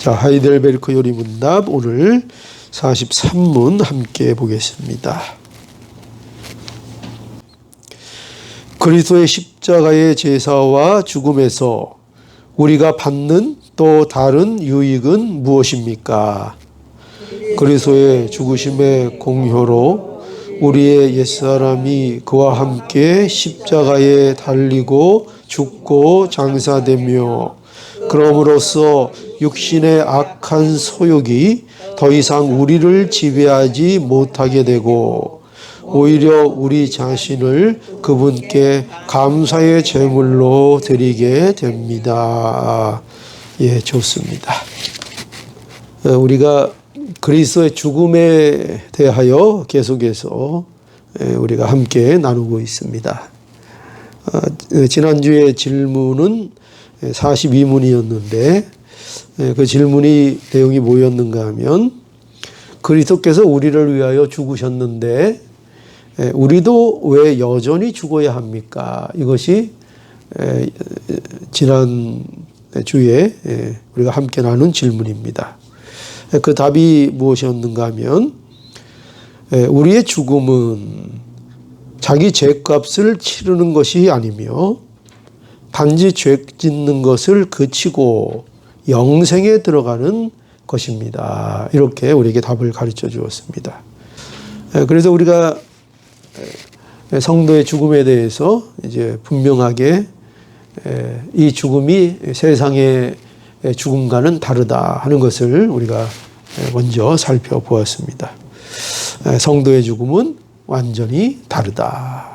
자, 하이델베르크 요리문답 오늘 43문 함께 보겠습니다. 그리스도의 십자가의 제사와 죽음에서 우리가 받는 또 다른 유익은 무엇입니까? 그리스도의 죽으심의 공효로 우리의 옛사람이 그와 함께 십자가에 달리고 죽고 장사되며 그럼으로써 육신의 악한 소욕이 더 이상 우리를 지배하지 못하게 되고 오히려 우리 자신을 그분께 감사의 제물로 드리게 됩니다. 예, 좋습니다. 우리가 그리스도의 죽음에 대하여 계속해서 우리가 함께 나누고 있습니다. 지난주에 질문은 42문이었는데 그 질문이 내용이 뭐였는가 하면 그리스도께서 우리를 위하여 죽으셨는데 우리도 왜 여전히 죽어야 합니까? 이것이 지난 주에 우리가 함께 나눈 질문입니다. 그 답이 무엇이었는가 하면 우리의 죽음은 자기 죄값을 치르는 것이 아니며 단지 죄 짓는 것을 그치고 영생에 들어가는 것입니다. 이렇게 우리에게 답을 가르쳐 주었습니다. 그래서 우리가 성도의 죽음에 대해서 이제 분명하게 이 죽음이 세상의 죽음과는 다르다 하는 것을 우리가 먼저 살펴보았습니다. 성도의 죽음은 완전히 다르다.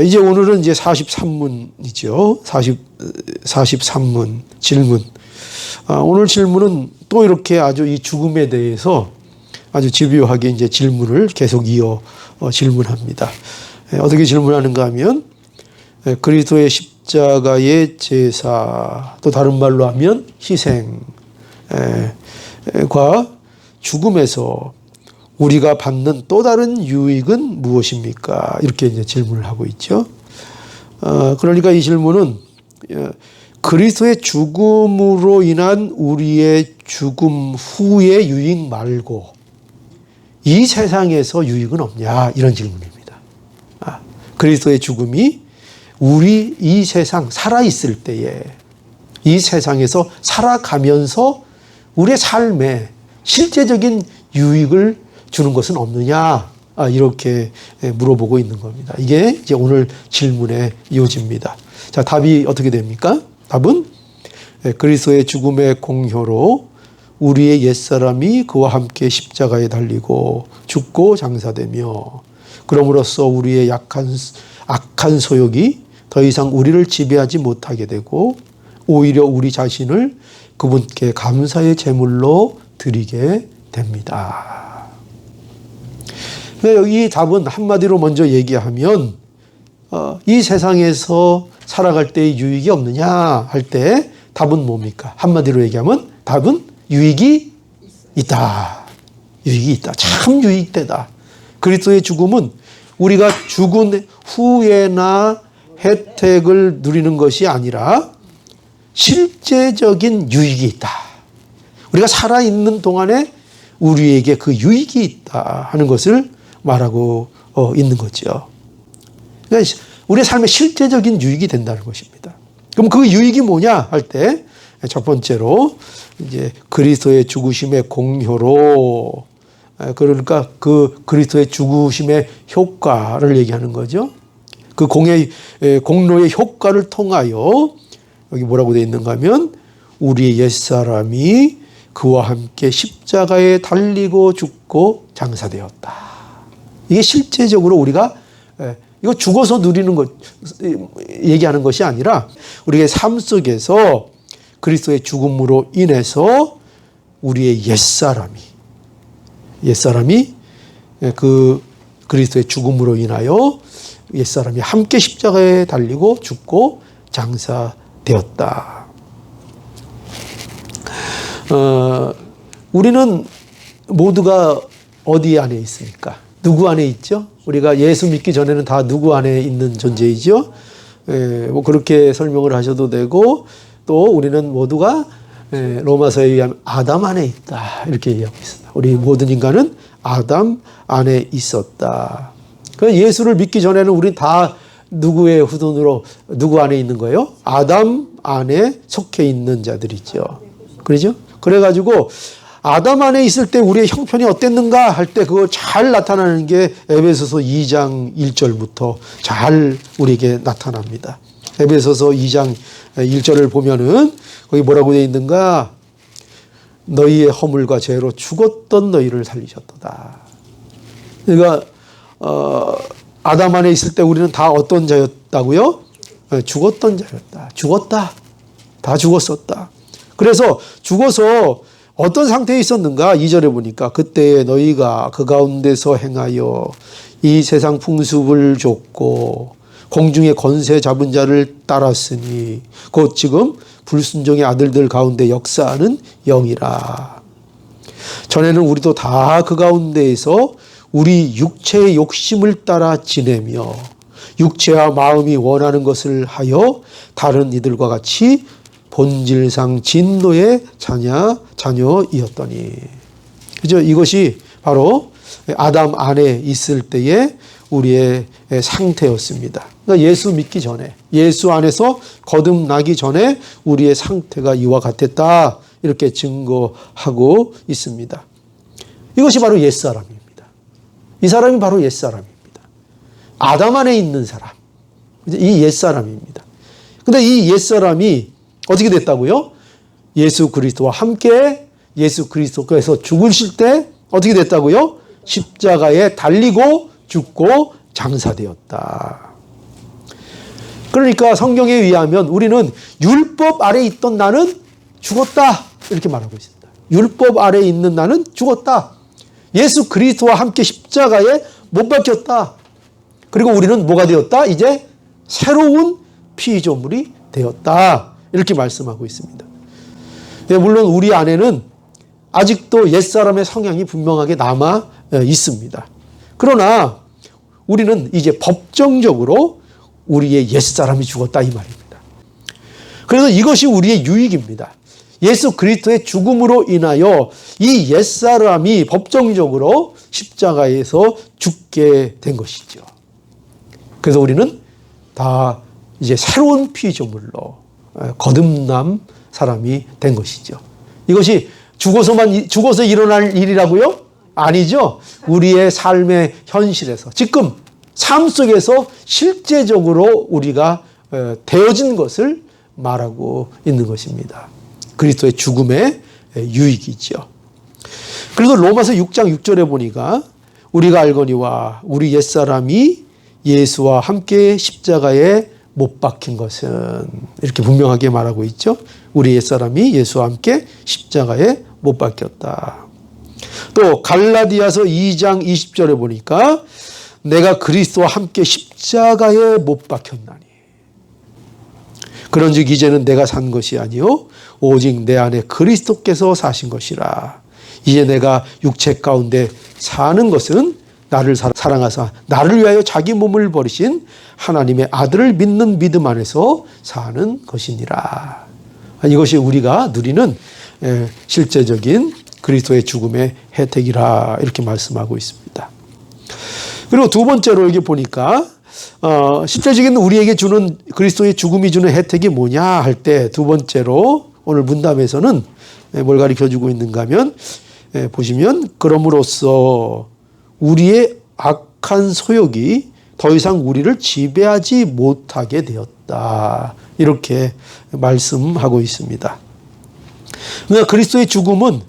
이제 오늘은 이제 43문이죠. 43문 질문. 오늘 질문은 또 이렇게 아주 이 죽음에 대해서 아주 집요하게 이제 질문을 계속 이어 질문합니다. 어떻게 질문하는가 하면 그리스도의 십자가의 제사, 또 다른 말로 하면 희생과 죽음에서 우리가 받는 또 다른 유익은 무엇입니까? 이렇게 이제 질문을 하고 있죠. 그러니까 이 질문은 그리스도의 죽음으로 인한 우리의 죽음 후의 유익 말고 이 세상에서 유익은 없냐? 이런 질문입니다. 그리스도의 죽음이 우리 이 세상 살아있을 때에 이 세상에서 살아가면서 우리의 삶에 실제적인 유익을 주는 것은 없느냐? 이렇게 물어보고 있는 겁니다. 이게 이제 오늘 질문의 요지입니다. 자, 답이 어떻게 됩니까? 답은 그리스도의 죽음의 공효로 우리의 옛사람이 그와 함께 십자가에 달리고 죽고 장사되며 그럼으로써 우리의 악한 소욕이 더 이상 우리를 지배하지 못하게 되고 오히려 우리 자신을 그분께 감사의 제물로 드리게 됩니다. 이 답은 한마디로 먼저 얘기하면 이 세상에서 살아갈 때의 유익이 없느냐 할 때 답은 뭡니까? 한마디로 얘기하면 답은 유익이 있다. 유익이 있다. 참 유익되다. 그리스도의 죽음은 우리가 죽은 후에나 혜택을 누리는 것이 아니라 실제적인 유익이 있다. 우리가 살아있는 동안에 우리에게 그 유익이 있다 하는 것을 말하고 있는 거죠. 그러니까 우리의 삶에 실제적인 유익이 된다는 것입니다. 그럼 그 유익이 뭐냐 할 때 첫 번째로 이제 그리스도의 죽으심의 공효로 그러니까 그 그리스도의 죽으심의 효과를 얘기하는 거죠. 그 공로의 효과를 통하여 여기 뭐라고 되어 있는가 하면 우리의 옛사람이 그와 함께 십자가에 달리고 죽고 장사되었다. 이게 실제적으로 우리가 이거 죽어서 누리는 것 얘기하는 것이 아니라 우리의 삶 속에서 그리스도의 죽음으로 인해서 우리의 옛사람이 그 그리스도의 죽음으로 인하여 옛사람이 함께 십자가에 달리고 죽고 장사되었다. 우리는 모두가 어디 안에 있습니까? 누구 안에 있죠? 우리가 예수 믿기 전에는 다 누구 안에 있는 존재이죠? 뭐 그렇게 설명을 하셔도 되고 또 우리는 모두가 로마서에 의하면 아담 안에 있다 이렇게 얘기하고 있습니다. 우리 모든 인간은 아담 안에 있었다. 그 예수를 믿기 전에는 우리 다 누구의 후손으로 누구 안에 있는 거예요? 아담 안에 속해 있는 자들이죠. 그러죠? 그래가지고 아담 안에 있을 때 우리의 형편이 어땠는가 할 때 그거 잘 나타나는 게 에베소서 2장 1절부터 잘 우리에게 나타납니다. 에베소서 2장 1절을 보면은 거기 뭐라고 되어 있는가? 너희의 허물과 죄로 죽었던 너희를 살리셨도다. 그러니까 아담 안에 있을 때 우리는 다 어떤 자였다고요? 죽었던 자였다. 죽었다. 다 죽었었다. 그래서 죽어서 어떤 상태에 있었는가? 2절에 보니까 그때 너희가 그 가운데서 행하여 이 세상 풍습을 좇고 공중의 권세 잡은 자를 따랐으니 곧 지금 불순종의 아들들 가운데 역사하는 영이라. 전에는 우리도 다 그 가운데에서 우리 육체의 욕심을 따라 지내며 육체와 마음이 원하는 것을 하여 다른 이들과 같이 본질상 진노의 자녀이었더니. 그죠? 이것이 바로 아담 안에 있을 때의 우리의 상태였습니다. 그러니까 예수 믿기 전에, 예수 안에서 거듭나기 전에 우리의 상태가 이와 같았다. 이렇게 증거하고 있습니다. 이것이 바로 옛사람입니다. 이 사람이 바로 옛사람입니다. 아담 안에 있는 사람. 이 옛사람입니다. 근데 이 옛사람이 어떻게 됐다고요? 예수 그리스도와 함께 예수 그리스도께서 죽으실 때 어떻게 됐다고요? 십자가에 달리고 죽고 장사되었다. 그러니까 성경에 의하면 우리는 율법 아래 있던 나는 죽었다. 이렇게 말하고 있습니다. 율법 아래 있는 나는 죽었다. 예수 그리스도와 함께 십자가에 못 박혔다. 그리고 우리는 뭐가 되었다? 이제 새로운 피조물이 되었다. 이렇게 말씀하고 있습니다. 물론 우리 안에는 아직도 옛사람의 성향이 분명하게 남아 있습니다. 그러나 우리는 이제 법정적으로 우리의 옛사람이 죽었다 이 말입니다. 그래서 이것이 우리의 유익입니다. 예수 그리스도의 죽음으로 인하여 이 옛사람이 법정적으로 십자가에서 죽게 된 것이죠. 그래서 우리는 다 이제 새로운 피조물로 거듭난 사람이 된 것이죠. 이것이 죽어서 일어날 일이라고요? 아니죠. 우리의 삶의 현실에서 지금 삶 속에서 실제적으로 우리가 되어진 것을 말하고 있는 것입니다. 그리스도의 죽음의 유익이죠. 그래서 로마서 6장 6절에 보니까 우리가 알거니와 우리 옛사람이 예수와 함께 십자가에 못 박힌 것은 이렇게 분명하게 말하고 있죠. 우리 옛사람이 예수와 함께 십자가에 못 박혔다. 또 갈라디아서 2장 20절에 보니까 내가 그리스도와 함께 십자가에 못 박혔나니 그런즉 이제는 내가 산 것이 아니요 오직 내 안에 그리스도께서 사신 것이라. 이제 내가 육체 가운데 사는 것은 나를 사랑하사 나를 위하여 자기 몸을 버리신 하나님의 아들을 믿는 믿음 안에서 사는 것이니라. 이것이 우리가 누리는 실제적인 그리스도의 죽음의 혜택이라 이렇게 말씀하고 있습니다. 그리고 두 번째로 여기 보니까 실제적인 우리에게 주는 그리스도의 죽음이 주는 혜택이 뭐냐 할 때 두 번째로 오늘 문답에서는 뭘 가르쳐주고 있는가 하면 보시면 그럼으로써 우리의 악한 소욕이 더 이상 우리를 지배하지 못하게 되었다. 이렇게 말씀하고 있습니다. 그러니까 그리스도의 죽음은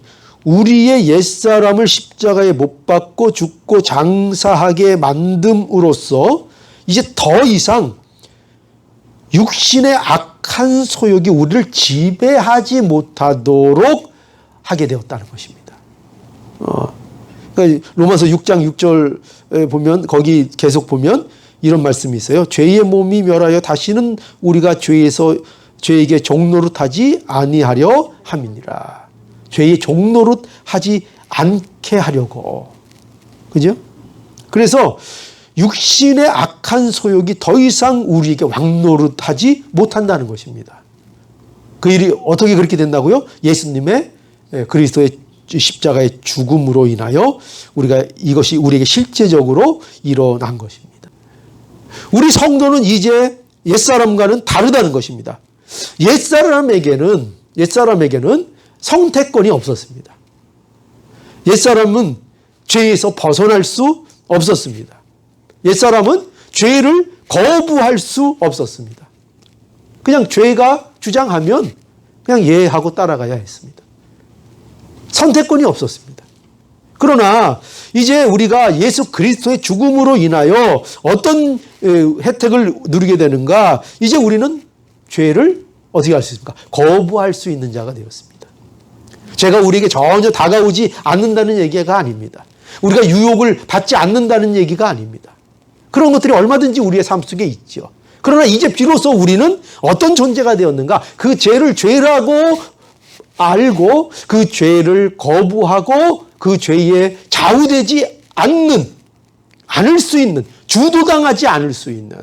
우리의 옛사람을 십자가에 못 박고 죽고 장사하게 만듦으로써 이제 더 이상 육신의 악한 소욕이 우리를 지배하지 못하도록 하게 되었다는 것입니다. 그러니까 로마서 6장 6절 보면 거기 계속 보면 이런 말씀이 있어요. 죄의 몸이 멸하여 다시는 우리가 죄에게 종노릇하지 아니하려 함이니라. 죄의 종노릇 하지 않게 하려고. 그죠? 그래서 육신의 악한 소욕이 더 이상 우리에게 왕노릇하지 못한다는 것입니다. 그 일이 어떻게 그렇게 된다고요? 예수님의 그리스도의 십자가의 죽음으로 인하여 이것이 우리에게 실제적으로 일어난 것입니다. 우리 성도는 이제 옛사람과는 다르다는 것입니다. 옛사람에게는 선택권이 없었습니다. 옛사람은 죄에서 벗어날 수 없었습니다. 옛사람은 죄를 거부할 수 없었습니다. 그냥 죄가 주장하면 그냥 예하고 따라가야 했습니다. 선택권이 없었습니다. 그러나 이제 우리가 예수 그리스도의 죽음으로 인하여 어떤 혜택을 누리게 되는가? 이제 우리는 죄를 어떻게 할 수 있습니까? 거부할 수 있는 자가 되었습니다. 죄가 우리에게 전혀 다가오지 않는다는 얘기가 아닙니다. 우리가 유혹을 받지 않는다는 얘기가 아닙니다. 그런 것들이 얼마든지 우리의 삶 속에 있죠. 그러나 이제 비로소 우리는 어떤 존재가 되었는가? 그 죄를 죄라고 알고 그 죄를 거부하고 그 죄에 좌우되지 않을 수 있는, 주도당하지 않을 수 있는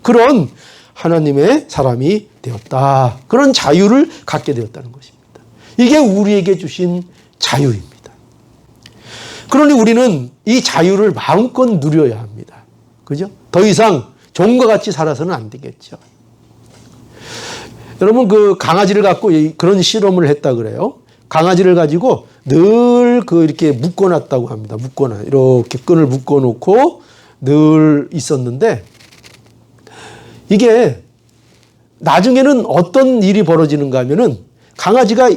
그런 하나님의 사람이 되었다. 그런 자유를 갖게 되었다는 것입니다. 이게 우리에게 주신 자유입니다. 그러니 우리는 이 자유를 마음껏 누려야 합니다. 그죠? 더 이상 종과 같이 살아서는 안 되겠죠. 여러분, 그 강아지를 갖고 그런 실험을 했다 그래요. 강아지를 가지고 늘 이렇게 묶어놨다고 합니다. 이렇게 끈을 묶어놓고 늘 있었는데 이게 나중에는 어떤 일이 벌어지는가 하면은 강아지가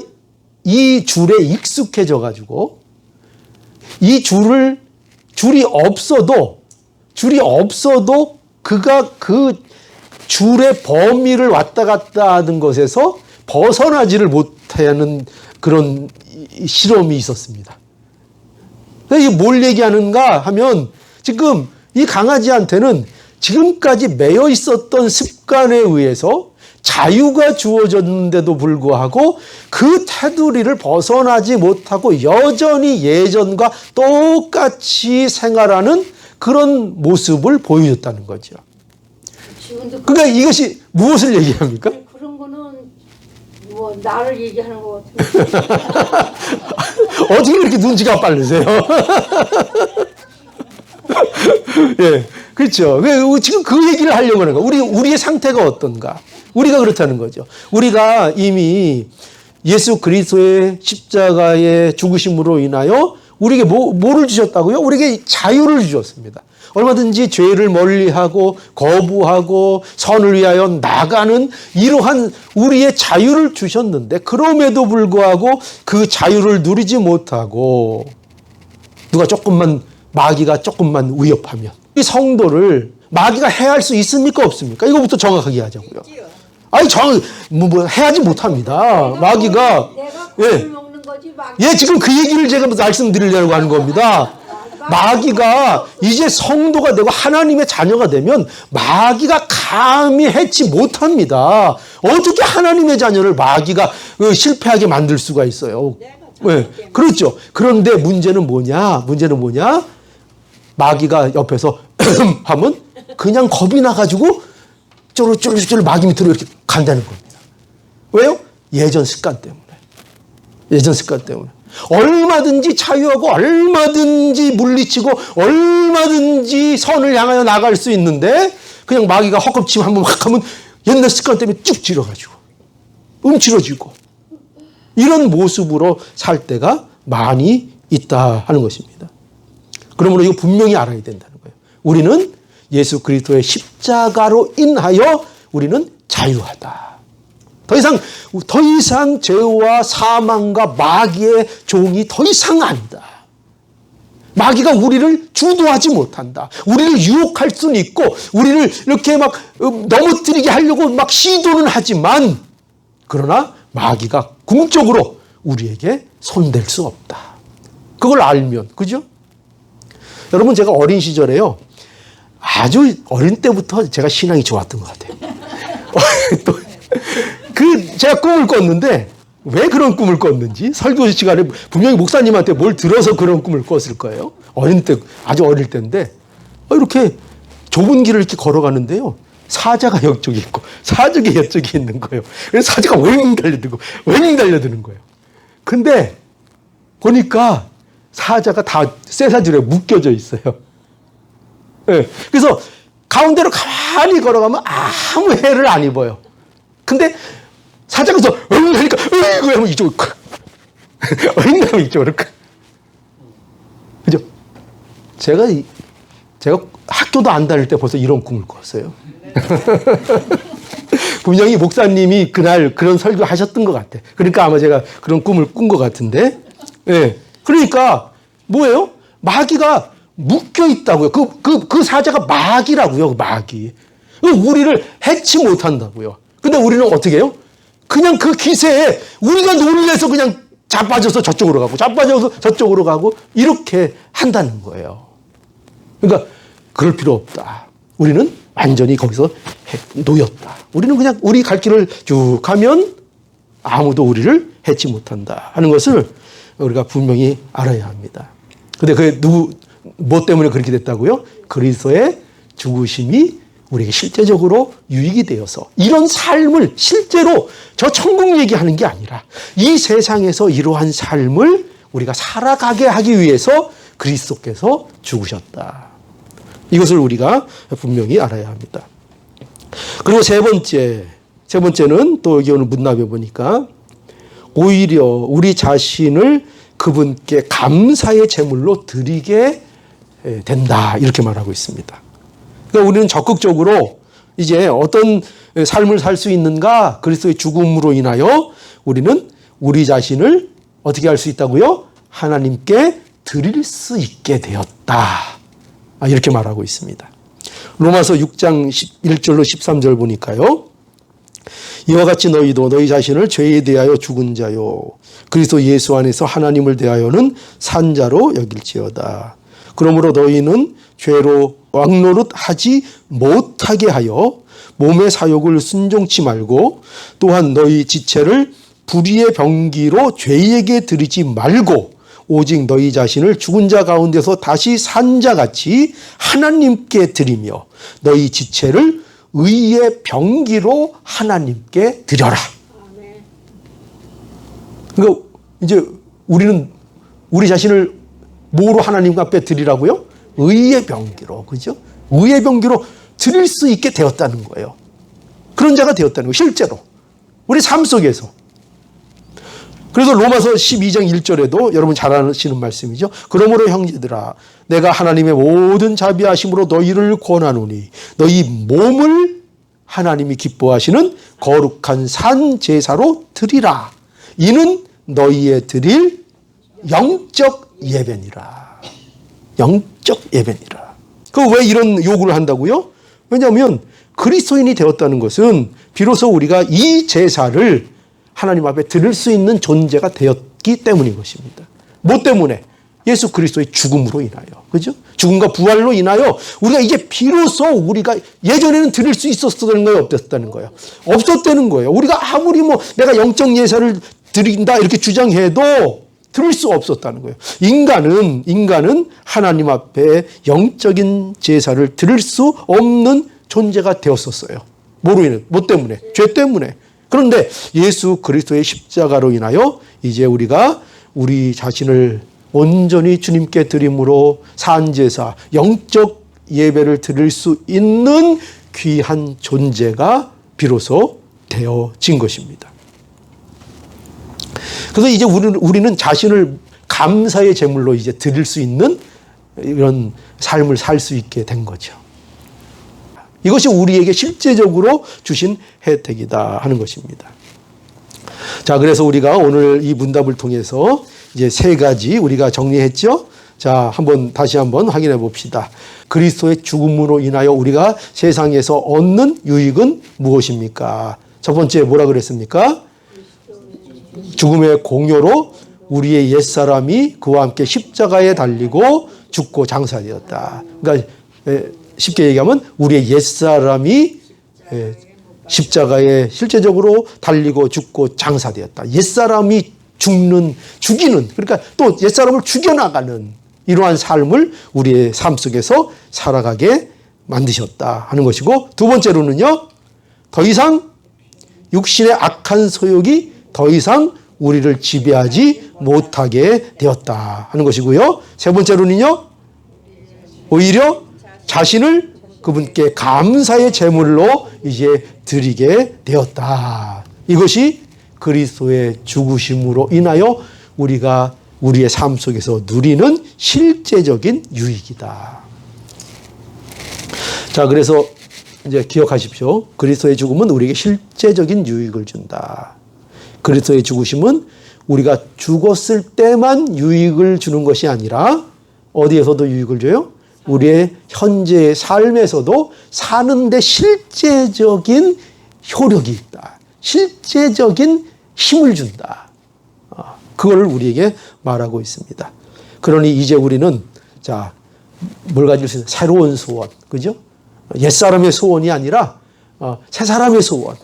이 줄에 익숙해져 가지고 이 줄이 없어도 그가 그 줄의 범위를 왔다 갔다 하는 것에서 벗어나지를 못하는 그런 실험이 있었습니다. 이게 뭘 얘기하는가 하면 지금 이 강아지한테는 지금까지 매여 있었던 습관에 의해서 자유가 주어졌는데도 불구하고 그 테두리를 벗어나지 못하고 여전히 예전과 똑같이 생활하는 그런 모습을 보여줬다는 거죠. 그러니까 이것이 무엇을 얘기합니까? 그런 거는 뭐 나를 얘기하는 것 같은데. 어떻게 이렇게 눈치가 빠르세요? 예, 그렇죠. 지금 그 얘기를 하려고 하는 거예요. 우리의 상태가 어떤가? 우리가 그렇다는 거죠. 우리가 이미 예수 그리스도의 십자가의 죽으심으로 인하여 우리에게 뭐를 주셨다고요? 우리에게 자유를 주셨습니다. 얼마든지 죄를 멀리하고 거부하고 선을 위하여 나가는 이러한 우리의 자유를 주셨는데 그럼에도 불구하고 그 자유를 누리지 못하고 마귀가 조금만 위협하면 이 성도를 마귀가 해할 수 있습니까? 없습니까? 이거부터 정확하게 하자고요. 아니, 해하지 못합니다. 마귀가. 예, 지금 그 얘기를 제가 말씀드리려고 하는 겁니다. 마귀가 이제 성도가 되고 하나님의 자녀가 되면 마귀가 감히 해치 못합니다. 어떻게 하나님의 자녀를 마귀가 실패하게 만들 수가 있어요? 네, 그렇죠. 그런데 문제는 뭐냐? 마귀가 옆에서 하면 그냥 겁이 나가지고 쫄쫄쫄 마귀 밑으로 이렇게 간다는 겁니다. 왜요? 예전 습관 때문에. 얼마든지 자유하고 얼마든지 물리치고 얼마든지 선을 향하여 나갈 수 있는데 그냥 마귀가 헛겁침 한번 막 하면 옛날 습관 때문에 쭉 찌러가지고 움츠러지고 이런 모습으로 살 때가 많이 있다 하는 것입니다. 그러므로 이거 분명히 알아야 된다는 거예요. 우리는 예수 그리스도의 십자가로 인하여 우리는 자유하다. 더 이상 죄와 사망과 마귀의 종이 더 이상 아니다. 마귀가 우리를 주도하지 못한다. 우리를 유혹할 수는 있고 우리를 이렇게 막 넘어뜨리게 하려고 막 시도는 하지만 그러나 마귀가 궁극적으로 우리에게 손댈 수 없다. 그걸 알면, 그죠? 여러분, 제가 어린 시절에요. 아주 어린 때부터 제가 신앙이 좋았던 것 같아요. 제가 꿈을 꿨는데 왜 그런 꿈을 꿨는지 설교 시간에 분명히 목사님한테 뭘 들어서 그런 꿈을 꿨을 거예요. 아주 어릴 때인데 이렇게 좁은 길을 이렇게 걸어가는데요. 사자가 이쪽에 있고 사적이 이쪽에 있는 거예요. 그래서 사자가 왱 달려들고 왱 달려드는 거예요. 근데 보니까 사자가 다 쇠사슬에 묶여져 있어요. 네. 그래서 가운데로 가만히 걸어가면 아무 해를 안 입어요. 근데 사자가 또 응 하니까 으이구 하면 이쪽으로 응 하면 이쪽으로 그죠? 제가 학교도 안 다닐 때 벌써 이런 꿈을 꿨어요. 분명히 목사님이 그날 그런 설교 하셨던 것 같아. 그러니까 아마 제가 그런 꿈을 꾼 것 같은데. 예. 그러니까 뭐예요? 마귀가 묶여 있다고요. 그 사자가 마귀라고요. 마귀. 우리를 해치 못한다고요. 근데 우리는 어떻게 해요? 그냥 그 기세에 우리가 놀래서 그냥 자빠져서 저쪽으로 가고 자빠져서 저쪽으로 가고 이렇게 한다는 거예요. 그러니까 그럴 필요 없다. 우리는 완전히 거기서 놓였다. 우리는 그냥 우리 갈 길을 쭉 가면 아무도 우리를 해치 못한다 하는 것을 우리가 분명히 알아야 합니다. 근데 그게 뭐 때문에 그렇게 됐다고요? 그리스도의 죽으심이 우리에게 실제적으로 유익이 되어서 이런 삶을 실제로 저 천국 얘기하는 게 아니라 이 세상에서 이러한 삶을 우리가 살아가게 하기 위해서 그리스도께서 죽으셨다. 이것을 우리가 분명히 알아야 합니다. 그리고 세 번째는 또 여기 오늘 문답에 보니까 오히려 우리 자신을 그분께 감사의 제물로 드리게 된다. 이렇게 말하고 있습니다. 그러니까 우리는 적극적으로 이제 어떤 삶을 살 수 있는가? 그리스도의 죽음으로 인하여 우리는 우리 자신을 어떻게 할 수 있다고요? 하나님께 드릴 수 있게 되었다. 이렇게 말하고 있습니다. 로마서 6장 1절로 13절 보니까요. 이와 같이 너희도 너희 자신을 죄에 대하여 죽은 자요 그리스도 예수 안에서 하나님을 대하여는 산 자로 여길지어다. 그러므로 너희는 죄로 왕노릇 하지 못하게 하여 몸의 사욕을 순종치 말고 또한 너희 지체를 불의의 병기로 죄에게 드리지 말고 오직 너희 자신을 죽은 자 가운데서 다시 산 자같이 하나님께 드리며 너희 지체를 의의 병기로 하나님께 드려라. 그러니까 이제 우리는 우리 자신을 뭐로 하나님 앞에 드리라고요? 의의 병기로, 그죠? 의의 병기로 드릴 수 있게 되었다는 거예요. 그런 자가 되었다는 거예요. 실제로 우리 삶 속에서. 그래서 로마서 12장 1절에도 여러분 잘 아시는 말씀이죠. 그러므로 형제들아 내가 하나님의 모든 자비하심으로 너희를 권하노니 너희 몸을 하나님이 기뻐하시는 거룩한 산 제사로 드리라. 이는 너희의 드릴 영적 예배니라. 영적 예배니라. 그 왜 이런 요구를 한다고요? 왜냐하면 그리스도인이 되었다는 것은 비로소 우리가 이 제사를 하나님 앞에 드릴 수 있는 존재가 되었기 때문인 것입니다. 뭐 때문에? 예수 그리스도의 죽음으로 인하여. 그죠? 죽음과 부활로 인하여 우리가 이제 비로소 우리가 예전에는 드릴 수 있었다는 거예요? 없었다는 거예요? 없었다는 거예요. 우리가 아무리 내가 영적 예사를 드린다 이렇게 주장해도 드릴 수 없었다는 거예요. 인간은 하나님 앞에 영적인 제사를 드릴 수 없는 존재가 되었었어요. 뭐로 인해? 뭐 때문에? 죄 때문에. 그런데 예수 그리스도의 십자가로 인하여 이제 우리가 우리 자신을 온전히 주님께 드림으로 산제사, 영적 예배를 드릴 수 있는 귀한 존재가 비로소 되어진 것입니다. 그래서 이제 우리는 자신을 감사의 제물로 이제 드릴 수 있는 이런 삶을 살 수 있게 된 거죠. 이것이 우리에게 실제적으로 주신 혜택이다 하는 것입니다. 자, 그래서 우리가 오늘 이 문답을 통해서 이제 세 가지 우리가 정리했죠. 자, 다시 한번 확인해 봅시다. 그리스도의 죽음으로 인하여 우리가 세상에서 얻는 유익은 무엇입니까? 첫 번째 뭐라 그랬습니까? 죽음의 공효로 우리의 옛사람이 그와 함께 십자가에 달리고 죽고 장사되었다. 그러니까 쉽게 얘기하면 우리의 옛사람이 십자가에 실제적으로 달리고 죽고 장사되었다. 옛사람이 죽이는, 그러니까 또 옛사람을 죽여나가는 이러한 삶을 우리의 삶 속에서 살아가게 만드셨다 하는 것이고, 두 번째로는요, 더 이상 육신의 악한 소욕이 더 이상 우리를 지배하지 못하게 되었다 하는 것이고요. 세 번째로는요, 오히려 자신을 그분께 감사의 제물로 이제 드리게 되었다. 이것이 그리스도의 죽으심으로 인하여 우리가 우리의 삶 속에서 누리는 실제적인 유익이다. 자, 그래서 이제 기억하십시오. 그리스도의 죽음은 우리에게 실제적인 유익을 준다. 그리스도의 죽으심은 우리가 죽었을 때만 유익을 주는 것이 아니라 어디에서도 유익을 줘요? 우리의 현재의 삶에서도 사는데 실제적인 효력이 있다. 실제적인 힘을 준다. 그걸 우리에게 말하고 있습니다. 그러니 이제 우리는 자, 뭘 가질 수 있는 새로운 소원, 그죠? 옛사람의 소원이 아니라 새 사람의 소원,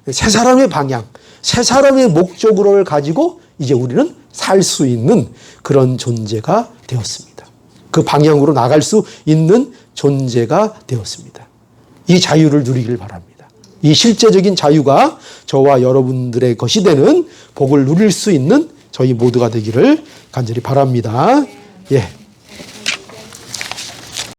새 사람의 방향, 새 사람의 목적을 가지고 이제 우리는 살 수 있는 그런 존재가 되었습니다. 그 방향으로 나갈 수 있는 존재가 되었습니다. 이 자유를 누리길 바랍니다. 이 실제적인 자유가 저와 여러분들의 것이 되는 복을 누릴 수 있는 저희 모두가 되기를 간절히 바랍니다. 예.